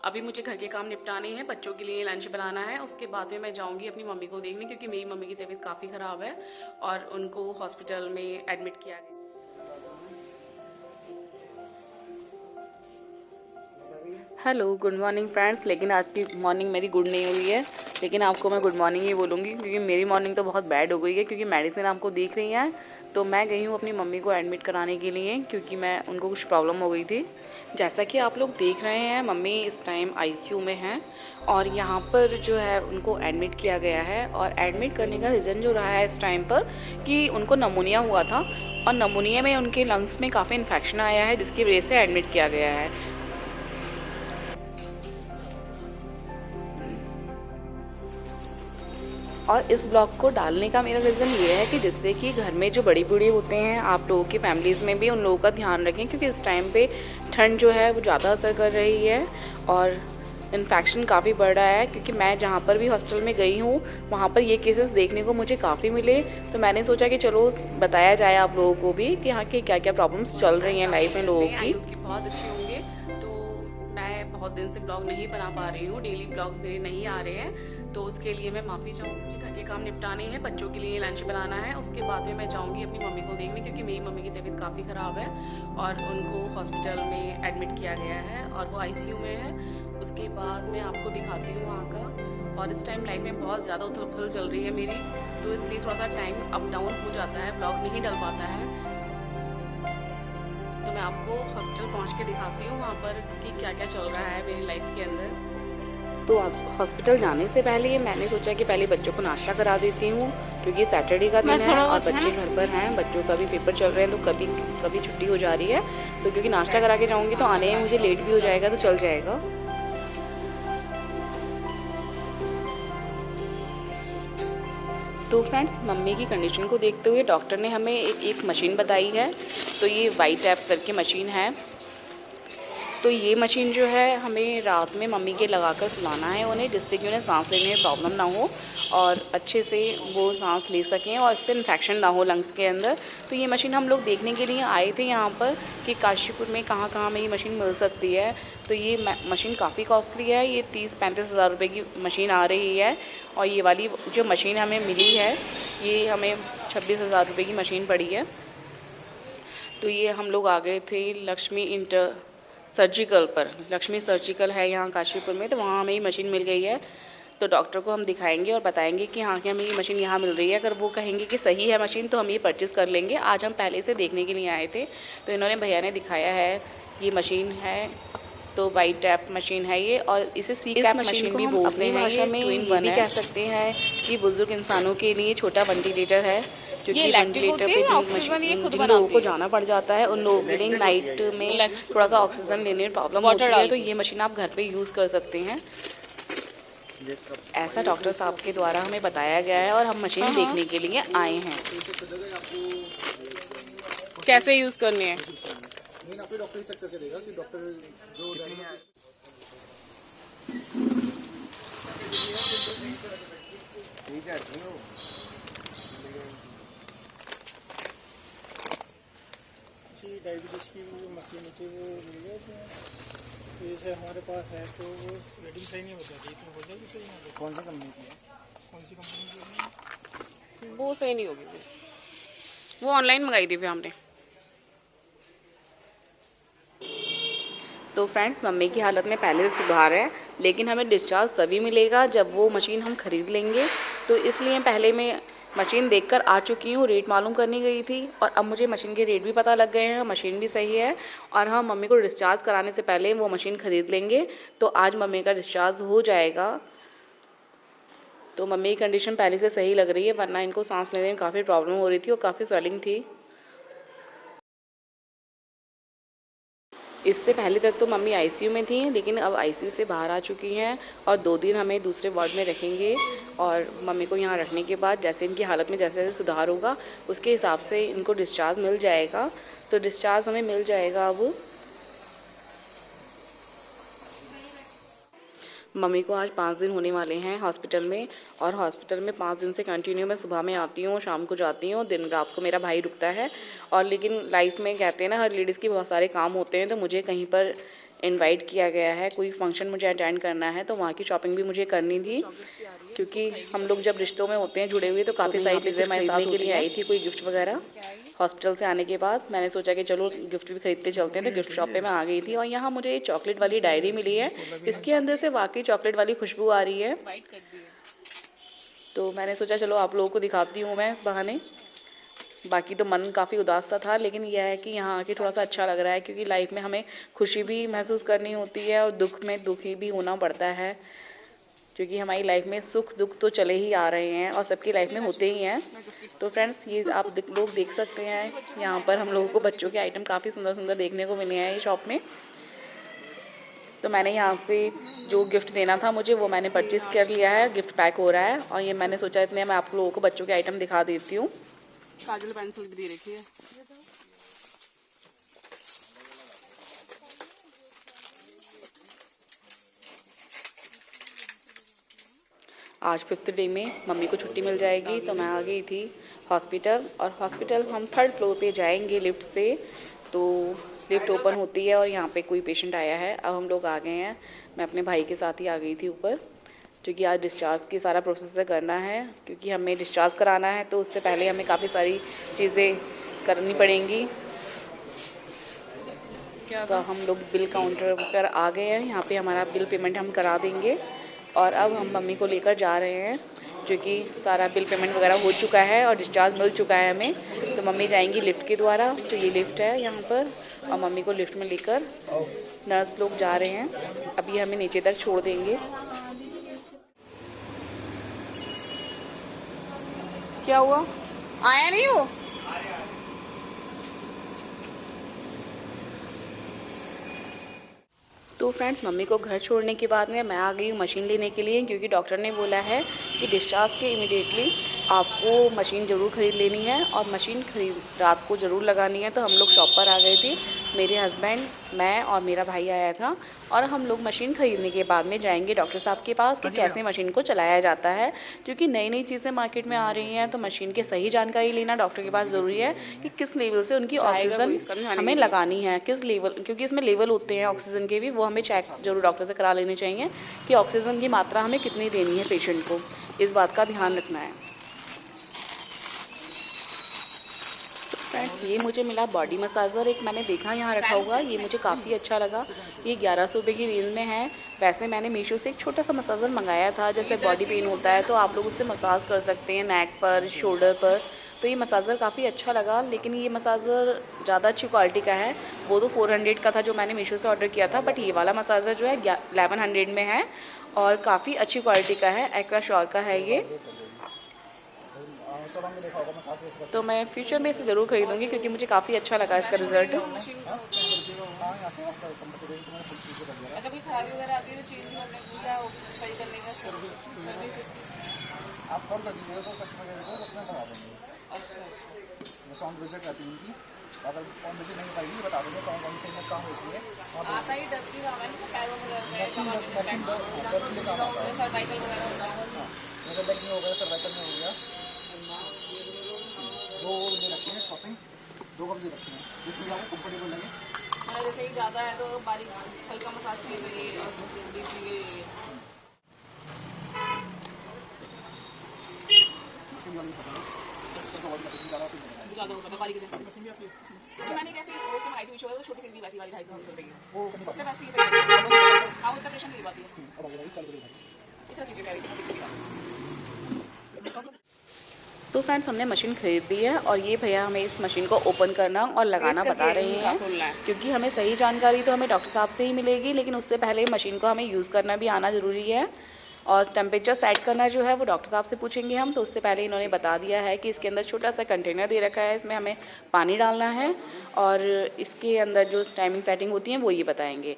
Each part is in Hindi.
अभी मुझे घर के काम निपटाने हैं, बच्चों के लिए लंच बनाना है। उसके बाद में मैं जाऊंगी अपनी मम्मी को देखने, क्योंकि मेरी मम्मी की तबीयत काफ़ी ख़राब है और उनको हॉस्पिटल में एडमिट किया गया। Hello, good morning friends. लेकिन आज की मॉर्निंग मेरी गुड नहीं हुई है, लेकिन आपको मैं गुड मॉर्निंग ही बोलूँगी, क्योंकि मेरी मॉर्निंग तो बहुत बैड हो गई है। क्योंकि मेडिसिन आपको दिख रही है, तो मैं गई हूँ अपनी मम्मी को एडमिट कराने के लिए, क्योंकि मैं उनको कुछ प्रॉब्लम हो गई थी। जैसा कि आप लोग देख रहे हैं, मम्मी इस टाइम आईसीयू में हैं और यहाँ पर जो है उनको एडमिट किया गया है। और एडमिट करने का रीज़न जो रहा है इस टाइम पर, कि उनको नमूनिया हुआ था और नमूनिया में उनके लंग्स में काफ़ी इन्फेक्शन आया है, जिसकी वजह से एडमिट किया गया है। और इस ब्लॉग को डालने का मेरा रीज़न ये है कि जिससे कि घर में जो बड़ी बूढ़ी होते हैं, आप लोगों की फैमिलीज़ में भी उन लोगों का ध्यान रखें, क्योंकि इस टाइम पे ठंड जो है वो ज़्यादा असर कर रही है और इन्फेक्शन काफ़ी बढ़ रहा है। क्योंकि मैं जहाँ पर भी हॉस्टल में गई हूँ, वहाँ पर ये केसेस देखने को मुझे काफ़ी मिले, तो मैंने सोचा कि चलो बताया जाए आप लोगों को भी कि यहाँ की क्या क्या प्रॉब्लम्स चल रही हैं लाइफ में लोगों की। बहुत अच्छे होंगे। तो मैं बहुत दिन से ब्लॉग नहीं बना पा रही हूँ, डेली ब्लॉग मेरे नहीं आ रहे हैं, तो उसके लिए मैं माफ़ी चाहूँगी। मुझे घर के काम निपटाने हैं, बच्चों के लिए लंच बनाना है। उसके बाद में मैं जाऊँगी अपनी मम्मी को देखने, क्योंकि मेरी मम्मी की तबीयत काफ़ी ख़राब है और उनको हॉस्पिटल में एडमिट किया गया है और वो आईसीयू में है। उसके बाद मैं आपको दिखाती हूँ वहाँ का। और इस टाइम लाइफ में बहुत ज़्यादा उथल पुथल चल रही है मेरी, तो इसलिए थोड़ा सा टाइम अप डाउन हो जाता है, ब्लॉग नहीं डल पाता है। तो मैं आपको हॉस्पिटल पहुंच के दिखाती हूँ वहाँ पर कि क्या क्या चल रहा है मेरी लाइफ के अंदर। तो हॉस्पिटल जाने से पहले मैंने सोचा कि पहले बच्चों को नाश्ता करा देती हूँ, क्योंकि सैटरडे का दिन है और बच्चे घर पर हैं, बच्चों का भी पेपर चल रहे हैं, तो कभी कभी छुट्टी हो जा रही है। तो क्योंकि नाश्ता करा के जाऊँगी तो आने में मुझे लेट भी हो जाएगा, तो चल जाएगा। तो फ्रेंड्स, मम्मी की कंडीशन को देखते हुए डॉक्टर ने हमें एक मशीन बताई है। तो ये वाइट ऐप करके मशीन है। तो ये मशीन जो है हमें रात में मम्मी के लगाकर सुलाना है उन्हें, जिससे कि उन्हें सांस लेने में प्रॉब्लम ना हो और अच्छे से वो सांस ले सकें और इससे इन्फेक्शन ना हो लंग्स के अंदर। तो ये मशीन हम लोग देखने के लिए आए थे यहाँ पर कि काशीपुर में कहाँ कहाँ में ये मशीन मिल सकती है। तो ये मशीन काफ़ी कॉस्टली है, ये 30-35 हज़ार रुपये की मशीन आ रही है। और ये वाली जो मशीन हमें मिली है, ये हमें 26 हज़ार रुपये की मशीन पड़ी है। तो ये हम लोग आ गए थे लक्ष्मी इंटर सर्जिकल पर। लक्ष्मी सर्जिकल है यहाँ काशीपुर में, तो वहाँ हमें ये मशीन मिल गई है। तो डॉक्टर को हम दिखाएंगे और बताएंगे कि हाँ, कि हमें ये मशीन यहाँ मिल रही है। अगर वो कहेंगे कि सही है मशीन, तो हम ये परचेज़ कर लेंगे। आज हम पहले से देखने के लिए आए थे, तो इन्होंने भैया ने दिखाया है, ये मशीन है। तो वाइट टैप मशीन है ये, और इसे सी कैप मशीन भी बोलते हैं। ये ट्विन भी कह सकते हैं कि बुजुर्ग इंसानों के लिए छोटा वेंटिलेटर है, क्योंकि वेंटिलेटर पे जिन लोगों को जाना पड़ जाता है, उन लोगों के लिए नाइट में थोड़ा सा ऑक्सीजन लेने में प्रॉब्लम होती है, तो ये मशीन आप घर पे यूज़ कर सकते हैं। ऐसा डॉक्टर साहब के द्वारा हमें बताया गया है और हम मशीन देखने के लिए आए हैं। कैसे यूज़ करनी है? आपको डॉक्टर सेट करके देगा कि डॉक्टर जो डायबिटीज़ की जो मशीन होती है वो मिल गई थी, तो जैसे हमारे पास है, तो वो रेटिंग सही नहीं बताती, तो हो जाएगी सही नहीं? कौन सी कंपनी की है? कौन सी कंपनी की है? वो सही नहीं होगी, वो ऑनलाइन मंगाई थी फिर हमने। तो फ्रेंड्स, मम्मी की हालत में पहले से सुधार है, लेकिन हमें डिस्चार्ज तभी मिलेगा जब वो मशीन हम ख़रीद लेंगे। तो इसलिए पहले मैं मशीन देखकर आ चुकी हूँ, रेट मालूम करनी गई थी, और अब मुझे मशीन के रेट भी पता लग गए हैं, मशीन भी सही है। और हम मम्मी को डिस्चार्ज कराने से पहले वो मशीन ख़रीद लेंगे, तो आज मम्मी का डिस्चार्ज हो जाएगा। तो मम्मी की कंडीशन पहले से सही लग रही है, वरना इनको सांस लेने में काफ़ी प्रॉब्लम हो रही थी और काफ़ी स्वेलिंग थी। इससे पहले तक तो मम्मी आईसीयू में थी, लेकिन अब आईसीयू से बाहर आ चुकी हैं और 2 दिन हमें दूसरे वार्ड में रखेंगे। और मम्मी को यहाँ रखने के बाद जैसे इनकी हालत में जैसे जैसे सुधार होगा, उसके हिसाब से इनको डिस्चार्ज मिल जाएगा। तो डिस्चार्ज हमें मिल जाएगा अब। मम्मी को आज 5 दिन होने वाले हैं हॉस्पिटल में, और हॉस्पिटल में 5 दिन से कंटिन्यू मैं सुबह में आती हूँ, शाम को जाती हूँ, दिन रात को मेरा भाई रुकता है। और लेकिन लाइफ में कहते हैं ना, हर लेडीज़ की बहुत सारे काम होते हैं, तो मुझे कहीं पर इनवाइट किया गया है, कोई फंक्शन मुझे अटेंड करना है, तो वहाँ की शॉपिंग भी मुझे करनी थी, क्योंकि हम लोग जब रिश्तों में होते हैं जुड़े हुए तो काफ़ी सारी चीज़ें मेरे साथ के लिए आई थी, कोई गिफ्ट वगैरह। हॉस्पिटल से आने के बाद मैंने सोचा कि चलो गिफ्ट भी खरीदते चलते हैं, तो गिफ्ट शॉप पे मैं आ गई थी और यहाँ मुझे चॉकलेट वाली डायरी मिली है। इसके अंदर से वाकई चॉकलेट वाली खुशबू आ रही है, तो मैंने सोचा चलो आप लोगों को दिखाती हूँ मैं इस बहाने। बाकी तो मन काफ़ी उदास सा था, लेकिन यह है कि यहाँ आके थोड़ा सा अच्छा लग रहा है, क्योंकि लाइफ में हमें खुशी भी महसूस करनी होती है और दुख में दुखी भी होना पड़ता है, क्योंकि हमारी लाइफ में सुख दुख तो चले ही आ रहे हैं और सबकी लाइफ में होते ही हैं। तो फ्रेंड्स, ये आप लोग देख सकते हैं, यहाँ पर हम लोगों को बच्चों के आइटम काफ़ी सुंदर सुंदर देखने को मिले हैं ये शॉप में। तो मैंने यहाँ से जो गिफ्ट देना था मुझे, वो मैंने परचेज़ कर लिया है, गिफ्ट पैक हो रहा है। और ये मैंने सोचा इतने मैं आप लोगों को बच्चों के आइटम दिखा देती हूँ। काजल पेंसिल भी दे रखी है। आज 5th डे में मम्मी को छुट्टी मिल जाएगी, तो मैं आ गई थी हॉस्पिटल। और हॉस्पिटल हम 3rd फ्लोर पे जाएंगे लिफ्ट से, तो लिफ्ट ओपन होती है और यहाँ पे कोई पेशेंट आया है। अब हम लोग आ गए हैं, मैं अपने भाई के साथ ही आ गई थी ऊपर, क्योंकि आज डिस्चार्ज की सारा प्रोसेस करना है, क्योंकि हमें डिस्चार्ज कराना है, तो उससे पहले हमें काफ़ी सारी चीज़ें करनी पड़ेंगी। तो हम लोग बिल काउंटर पर आ गए हैं, यहाँ पे हमारा बिल पेमेंट हम करा देंगे। और अब हम मम्मी को लेकर जा रहे हैं, क्योंकि सारा बिल पेमेंट वगैरह हो चुका है और डिस्चार्ज मिल चुका है हमें। तो मम्मी जाएंगी लिफ्ट के द्वारा, तो ये लिफ्ट है यहाँ पर, और मम्मी को लिफ्ट में लेकर नर्स लोग जा रहे हैं। अभी हमें नीचे तक छोड़ देंगे। क्या हुआ, आया नहीं वो? तो फ्रेंड्स, मम्मी को घर छोड़ने के बाद में मैं आ गई हूँ मशीन लेने के लिए, क्योंकि डॉक्टर ने बोला है कि डिस्चार्ज के इमीडिएटली आपको मशीन ज़रूर ख़रीद लेनी है, और मशीन रात को ज़रूर लगानी है। तो हम लोग शॉप पर आ गए थे, मेरे हस्बैंड, मैं और मेरा भाई आया था, और हम लोग मशीन ख़रीदने के बाद में जाएंगे डॉक्टर साहब के पास कि कैसे मशीन को चलाया जाता है, क्योंकि नई नई चीज़ें मार्केट में आ रही हैं। तो मशीन की सही जानकारी लेना डॉक्टर के पास ज़रूरी है कि किस लेवल से उनकी ऑक्सीजन हमें लगानी है, किस लेवल, क्योंकि इसमें लेवल होते हैं ऑक्सीजन के भी, वो हमें चेक जरूर डॉक्टर से करा लेने चाहिए कि ऑक्सीजन की मात्रा हमें कितनी देनी है पेशेंट को, इस बात का ध्यान रखना है। फ्रेंड्स, ये मुझे मिला बॉडी मसाजर, एक मैंने देखा यहाँ रखा हुआ, ये मुझे काफ़ी अच्छा लगा। ये 1100 रुपये की रेंज में है। वैसे मैंने मीशो से एक छोटा सा मसाजर मंगाया था, जैसे बॉडी पेन होता है तो आप लोग उससे मसाज कर सकते हैं नेक पर, शोल्डर पर। तो ये मसाजर काफ़ी अच्छा लगा, लेकिन ये मसाजर ज़्यादा अच्छी क्वालिटी का है। वो तो 400 का था जो मैंने मीशो से ऑर्डर किया था, बट ये वाला मसाजर जो है 1100 में है और काफ़ी अच्छी क्वालिटी का है, एक्वा श्योर का है ये। तो मैं फ्यूचर में इसे ज़रूर खरीदूंगी, क्योंकि मुझे काफ़ी अच्छा लगा इसका रिजल्ट। अच्छा, कोई खराबी वगैरह आती है तो चेंज करने या सही करने का सर्विस आप कॉल कर दीजिएगा तो कस्टमर केयर को अपना करवा देंगे। अच्छा, मैं साउंड विजिट रहती है उनकी, अगर कौन विजिट नहीं पाएगी बता देंगे कौन कौन से काम हो इसलिए आता ही डस्ट की काम है ना, पैरों में सर्वाइकल वगैरह होता है, मतलब लेग्स में हो गया, सर्वाइकल में हो गया। दो दे रखे हैं शॉपिंग, 2 कप दे रखे हैं जिसमें आपको कंफर्टेबल लगे। मतलब जैसे ही ज़्यादा है तो बारीक हल्का मसाज चाहिए और मैंने कैसे हाइट भी तो छोटी सी वैसी वाली हाइट हो रही है, वो उससे बेस्ट चीज़ है, हाँ उतना प्रेशर नहीं पाती है। इस तरह चीज़ें तो फ्रेंड्स, हमने मशीन खरीद ली है और ये भैया हमें इस मशीन को ओपन करना और लगाना बता रहे हैं, क्योंकि हमें सही जानकारी तो हमें डॉक्टर साहब से ही मिलेगी, लेकिन उससे पहले मशीन को हमें यूज़ करना भी आना ज़रूरी है। और टेम्परेचर सेट करना जो है वो डॉक्टर साहब से पूछेंगे हम, तो उससे पहले इन्होंने बता दिया है कि इसके अंदर छोटा सा कंटेनर दे रखा है, इसमें हमें पानी डालना है और इसके अंदर जो टाइमिंग सेटिंग होती है वो ये बताएंगे।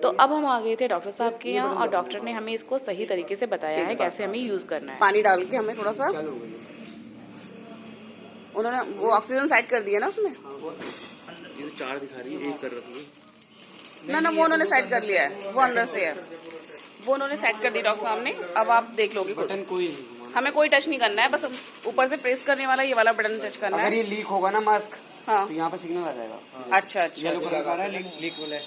तो अब हम आ गए थे डॉक्टर साहब के यहाँ और डॉक्टर ने हमें इसको सही तरीके से बताया है कैसे हमें यूज़ करना है। पानी डाल के हमें थोड़ा सा, उन्होंने वो ऑक्सीजन सेट कर दिया ना उसमें, ये 4 दिखा रही है, 1 कर रखी है ना वो उन्होंने सेट कर लिया है, वो अंदर से है, वो उन्होंने सेट कर दिया डॉक्टर साहब ने। अब आप देख लोगे, बटन कोई हमें कोई टच नहीं करना है, बस ऊपर से प्रेस करने वाला ये वाला बटन टच करना है। अगर ये लीक होगा ना मास्क, हाँ तो यहाँ पे सिग्नल आ जाएगा। अच्छा अच्छा, येलो कलर का रहा है, लीक वाला है।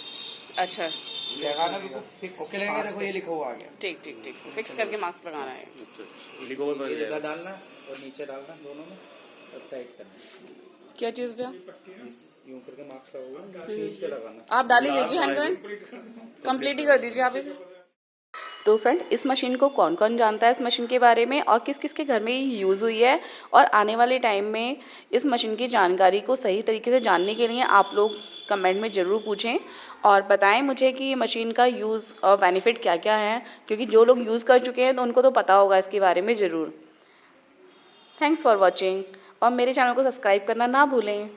अच्छा लगाना बिल्कुल फिक्स ओके लगेगा। देखो ये लिखा हुआ आ गया। ठीक ठीक ठीक, फिक्स करके मास्क लगाना है। अच्छा लिखो पर ये इधर डालना और नीचे डालना दोनों में और टाइट करना। क्या चीज़ भैया? यूं करके मास्क लगाओगे, खींच के लगाना। आप डाल ही लीजिए हैंड कंप्लीट ही कर दीजिए आप इसे। तो फ्रेंड, इस मशीन को कौन कौन जानता है इस मशीन के बारे में और किस किस के घर में ये यूज़ हुई है, और आने वाले टाइम में इस मशीन की जानकारी को सही तरीके से जानने के लिए आप लोग कमेंट में ज़रूर पूछें और बताएं मुझे कि ये मशीन का यूज़ और बेनिफिट क्या क्या है, क्योंकि जो लोग यूज़ कर चुके हैं तो उनको तो पता होगा इसके बारे में ज़रूर। थैंक्स फॉर वॉचिंग और मेरे चैनल को सब्सक्राइब करना ना भूलें।